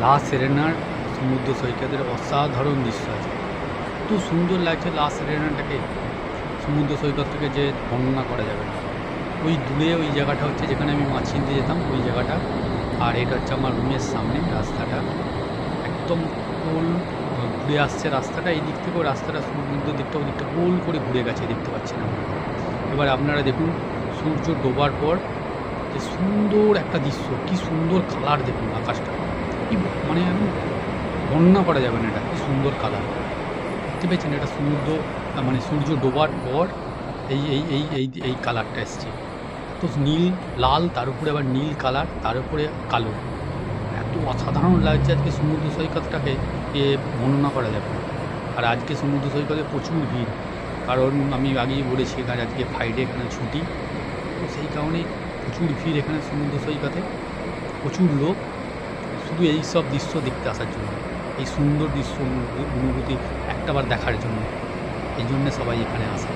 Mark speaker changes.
Speaker 1: লা সেরেনার সমুদ্র সৈকতের অসাধারণ দৃশ্য আছে। এত সুন্দর লাগছে লা সেরেনাটাকে সমুদ্র সৈকত থেকে যে বর্ণনা করা যাবে না। ওই দূরে ওই জায়গাটা হচ্ছে যেখানে আমি মাছ কিনতে যেতাম ওই জায়গাটা, আর এটা হচ্ছে আমার রুমের সামনে রাস্তাটা। একদম গোল ঘুরে আসছে রাস্তাটা, এই দিক থেকেও রাস্তাটা সমুদ্র দিকটা ওই দিকটা গোল করে ঘুরে গেছে, দেখতে পাচ্ছেন আপনারা। এবার আপনারা দেখুন সূর্য ডোবার পর যে সুন্দর একটা দৃশ্য, কি সুন্দর কালার দেখুন আকাশটা, কি মানে একদম বর্ণনা করা যাবে না, এটা কি সুন্দর কালার। দেখতে পেয়েছেন এটা সমুদ্র মানে সূর্য ডোবার পর এই এই এই এই এই কালারটা এসছে। তো নীল লাল, তার উপরে আবার নীল কালার, তার উপরে কালো, এত অসাধারণ লাগছে আজকে সমুদ্র সৈকতটাকে বর্ণনা করা যাবে না। আর আজকে সমুদ্র সৈকতে প্রচুর ভিড়, কারণ আমি আগেই বলেছি এখানে আজকে ফ্রাইডে, এখানে ছুটি, তো সেই কারণে প্রচুর ভিড় এখানে সমুদ্র সৈকতে, প্রচুর লোক শুধু এই সব দৃশ্য দেখতে আসার জন্য, এই সুন্দর দৃশ্য অনুভূতি একটাবার দেখার জন্য, এই জন্যে সবাই এখানে আসে।